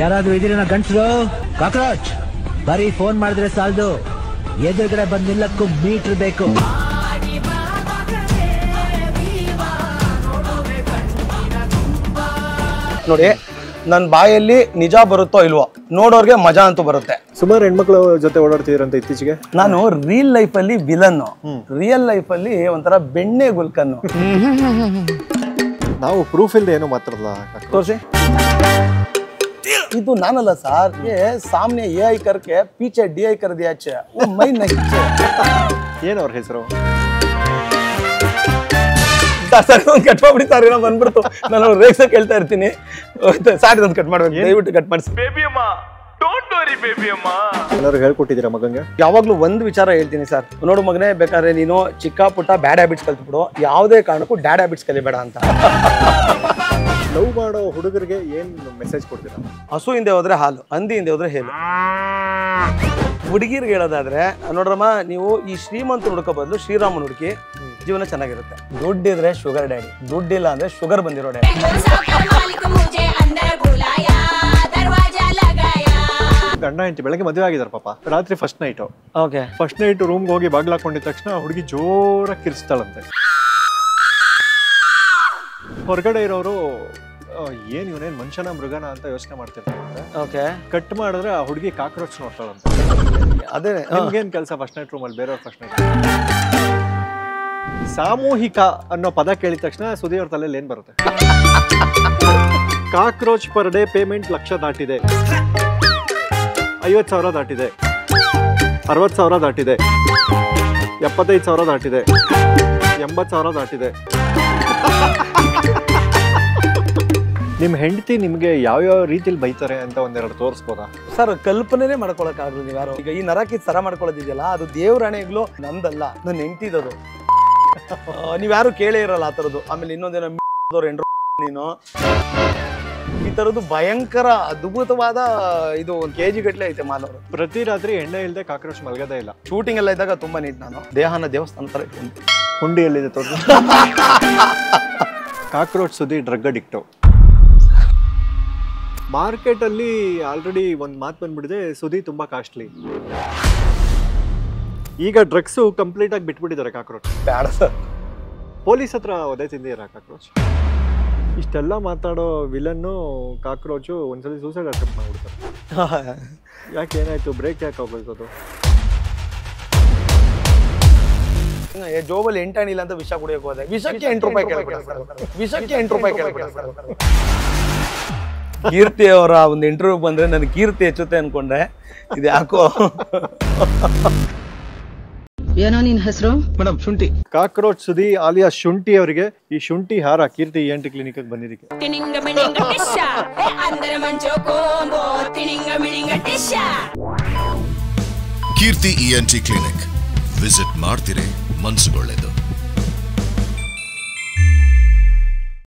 ಯಾರಾದ್ರೂ ಇದೀರ ಗಂಟ್ರು ಕಾಕ್ರೋಚ್ ಬರೀ ಫೋನ್ ಮಾಡಿದ್ರೆ ಸಾಲದು, ಎದುರುಗಡೆ ಬಂದ್ ನಿಲ್ಲಕ್ಕೂ ಮೀಟರ್ ಬೇಕು. ನೋಡಿ, ನನ್ನ ಬಾಯಲ್ಲಿ ನಿಜ ಬರುತ್ತೋ ಇಲ್ವೋ ನೋಡೋರ್ಗೆ ಮಜಾ ಅಂತೂ ಬರುತ್ತೆ. ಸುಮಾರು ಹೆಣ್ಮಕ್ಳು ಜೊತೆ ಓಡಾಡ್ತಿದ್ರಂತ ಇತ್ತೀಚೆಗೆ. ನಾನು ರಿಯಲ್ ಲೈಫ್ ಅಲ್ಲಿ ವಿಲನ್, ರಿಯಲ್ ಲೈಫ್ ಅಲ್ಲಿ ಒಂಥರ ಬೆಣ್ಣೆ ಗುಲ್ಕನ್ನು. ನಾವು ಪ್ರೂಫ್ ಇಲ್ಲದೆ ಏನೋ ಮಾತ್ರಲ್ಲ ತೋರಿಸಿ. ಇದು ನಾನಲ್ಲ ಸರ್, ಸಾಮ್ನೆ AI करके पीछे DI कर दिया चे, वो मैं नहीं चे. ಏನು ಅವ್ರ ಹೆಸರು? ಸರ್ ಒಂದು ಕಟ್ ಮಾಡ್ಬಿಡ್ತಾರೆ, ಏನೋ ಬಂದ್ಬಿಡ್ತು. ನಾನು ರೇಕ್ಸ ಕೇಳ್ತಾ ಇರ್ತೀನಿ, ಸಾರಿ ಒಂದು ಕಟ್ ಮಾಡ್ಬೇಕು, ದಯವಿಟ್ಟು ಕಟ್ ಮಾಡಿಸಿ. ಬೇಬಿ ಅಮ್ಮ, ಡೋಂಟ್ ವರಿ ಬೇಬಿ ಅಮ್ಮ. ಎಲ್ಲರೂ ಹೇಳ್ಕೊಟ್ಟಿದ್ದೀರಾ ಮಗಂಗೆ? ಯಾವಾಗ್ಲೂ ಒಂದು ವಿಚಾರ ಹೇಳ್ತೀನಿ ಸರ್, ನೋಡು ಮಗನೇ, ಬೇಕಾದ್ರೆ ನೀನು ಚಿಕ್ಕ ಪುಟ್ಟ ಬ್ಯಾಡ್ ಹ್ಯಾಬಿಟ್ಸ್ ಕಲ್ತ್ಬಿಡು, ಯಾವುದೇ ಕಾರಣಕ್ಕೂ ಡ್ಯಾಡ್ ಹ್ಯಾಬಿಟ್ಸ್ ಕಲಿಬೇಡ ಅಂತ. ಲವ್ ಮಾಡೋ ಹುಡುಗರಿಗೆ ಏನು ಮೆಸೇಜ್ ಕೊಡ್ತೀರಾ? ಹಸು ಹಿಂದೆ ಹೋದ್ರೆ ಹಾಲು, ಹಂದಿ ಹಿಂದೆ ಹೋದ್ರೆ ಹೇಳು. ಹುಡುಗಿರ್ಗೆ ಹೇಳೋದಾದ್ರೆ ನೋಡ್ರಮ್ಮ, ನೀವು ಈ ಶ್ರೀಮಂತ ಹುಡುಕೋ ಬದಲು ಶ್ರೀರಾಮನ್ ಹುಡುಕಿ, ಜೀವನ ಚೆನ್ನಾಗಿರುತ್ತೆ. ದುಡ್ಡಿದ್ರೆ ಶುಗರ್ ಡ್ಯಾಡಿ, ದುಡ್ಡಿಲ್ಲ ಅಂದ್ರೆ ಶುಗರ್ ಬಂದಿರೋ ಡ್ಯಾಡಿ. ಗಂಡ ಹೆಂಡತಿ ಬೆಳಗ್ಗೆ ಮದುವೆ ಆಗಿದಾರೆ ಪಾಪ, ರಾತ್ರಿ first night. Okay, first night ರೂಮ್ಗೆ ಹೋಗಿ ಬಾಗ್ಲ ಹಾಕೊಂಡಿದ ತಕ್ಷಣ ಹುಡುಗಿ ಜೋರಾಗಿ ಕಿರ್ಸ್ತಾಳಂತೆ. ಹೊರಗಡೆ ಇರೋರು ಏನ್ ಇವನೇನ್ ಮನುಷ್ಯನ ಮೃಗನ ಅಂತ ಯೋಚನೆ ಮಾಡ್ತಿರ್ತಾರಂತೆ. ಓಕೆ, ಕಟ್ ಮಾಡಿದ್ರೆ ಆ ಹುಡುಗಿ ಕಾಕ್ರೋಚ್ ನೋಡ್ತಾಳಂತೆ. ಅದೇ ನಿಮ್ಗೇನ್ ಕೆಲಸ ಫಸ್ಟ್ ನೈಟ್ ರೂಮಲ್ಲಿ ಬೇರೆಯವ್ರ ಫಸ್ಟ್ ನೈಟ್? ಸಾಮೂಹಿಕ ಅನ್ನೋ ಪದ ಕೇಳಿದ ತಕ್ಷಣ ಸುದಿಯವ್ರ ತಲೆಯಲ್ಲಿ ಏನ್ ಬರುತ್ತೆ? ಕಾಕ್ರೋಚ್ ಪರ್ ಡೇ ಪೇಮೆಂಟ್ 1,00,000 ದಾಟಿದೆ, 50,000 ದಾಟಿದೆ, 60,000 ದಾಟಿದೆ, 75,000 ದಾಟಿದೆ, 80,000 ದಾಟಿದೆ. ನಿಮ್ ಹೆಂಡತಿ ನಿಮ್ಗೆ ಯಾವ್ಯಾವ ರೀತಿಲಿ ಬೈತಾರೆ ಅಂತ ಒಂದೆರಡು ತೋರಿಸ್ಬೋದಾ ಸರ್? ಕಲ್ಪನೆ ಮಾಡ್ಕೊಳಕ್ ಆಗಲ್ಲ ನೀವು ಯಾರು. ಈಗ ಈ ನರಕಿದ್ ಸರ ಮಾಡ್ಕೊಳ್ಳೋದಿದೆಯಲ್ಲ, ಅದು ದೇವ್ರ ಹಣೆಗ್ಲು ನಂದಲ್ಲ, ನನ್ನ ಹೆಂಡತಿದದು. ನೀವ್ಯಾರು ಕೇಳೇ ಇರಲ್ಲ ಆ ತರದ್ದು. ಆಮೇಲೆ ಇನ್ನೊಂದೇನೋ ನೀನು ಈ ತರದ್ದು ಭಯಂಕರ ಅದ್ಭುತವಾದ ಇದು 1 kg ಗಟ್ಲೆ ಐತೆ ಮಾನವರು. ಪ್ರತಿ ರಾತ್ರಿ ಎಣ್ಣೆ ಇಲ್ಲದೆ ಕಾಕ್ರೋಚ್ ಮಲ್ಗದೇ ಇಲ್ಲ. ಶೂಟಿಂಗ್ ಎಲ್ಲ ಇದ್ದಾಗ ತುಂಬಾ ನೀಟ್, ನಾನು ದೇಹನ ದೇವಸ್ಥಾನ ತರ ಇಟ್ಕೊಂಡು. ಹುಂಡಿಯಲ್ಲಿದೆ ತೋರಿಸಿ. ಕಾಕ್ರೋಚ್ ಸುದ್ದಿ ಡ್ರಗ್ ಅಡಿಕ್ಟು. ಮಾರ್ಕೆಟ್ ಅಲ್ಲಿ ಆಲ್ರೆಡಿ ಒಂದು ಮಾತು ಬಂದ್ಬಿಟ್ಟಿದೆ, ಸುದಿ ತುಂಬಾ ಕಾಸ್ಟ್ಲಿ. ಈಗ ಡ್ರಗ್ಸು ಕಂಪ್ಲೀಟ್ ಆಗಿ ಬಿಟ್ಬಿಟ್ಟಿದ್ದಾರೆ ಕಾಕ್ರೋಚ್. ಬೇಡ ಸರ್, ಪೊಲೀಸ್ ಹತ್ರ ಒದೆ ತಿಂದಿರ ಕಾಕ್ರೋಚ್. ಇಷ್ಟೆಲ್ಲ ಮಾತಾಡೋ ವಿಲನ್ನು ಕಾಕ್ರೋಚು ಒಂದ್ಸಲಿ ಸೂಸೈಡ್ ಅಟೆಂಪ್ಟ್ ಮಾಡ್ಬಿಡ್ತಾರೆ. ಯಾಕೆ, ಏನಾಯ್ತು? ಬ್ರೇಕ್ ಯಾಕೆ ಹೋಗೋದು? ಜೋಬಲ್ಲಿ 8 ಅಣಿಲ್ಲ ಅಂತ ವಿಷ ಕುಡಿಯಕ್ಕೆ ಹೋದೆ, ವಿಷಕ್ಕೆ 8 ರೂಪಾಯಿ ಕೇಳ್ಬಿಡ್ತಾರೆ, ವಿಷಕ್ಕೆ 8 ರೂಪಾಯಿ ಕೇಳ್ಬಿಡ್ತಾರೆ. ಕೀರ್ತಿ ಅವರ ಒಂದು ಇಂಟರ್ವ್ಯೂ ಬಂದ್ರೆ ನನಗೆ ಕೀರ್ತಿ ಹೆಚ್ಚುತ್ತೆ ಅನ್ಕೊಂಡೆ, ಇದು ಯಾಕೋ. ಏನೋ ನಿನ್ ಹೆಸರು? ಮೇಡಮ್ ಶುಂಠಿ. ಕಾಕ್ರೋಚ್ ಸುದಿ ಆಲಿಯಾ ಶುಂಠಿ ಅವರಿಗೆ ಈ ಶುಂಠಿ ಹಾರ ಕೀರ್ತಿ ENT ಕ್ಲಿನಿಕ್ ಬಂದಿದ್ದಕ್ಕೆ ಕೀರ್ತಿ ENT ಕ್ಲಿನಿಕ್ ವಿಸಿಟ್ ಮಾಡ್ತಿರೇ ಮನ್ಸುಗೊಳ್ಳೆದು.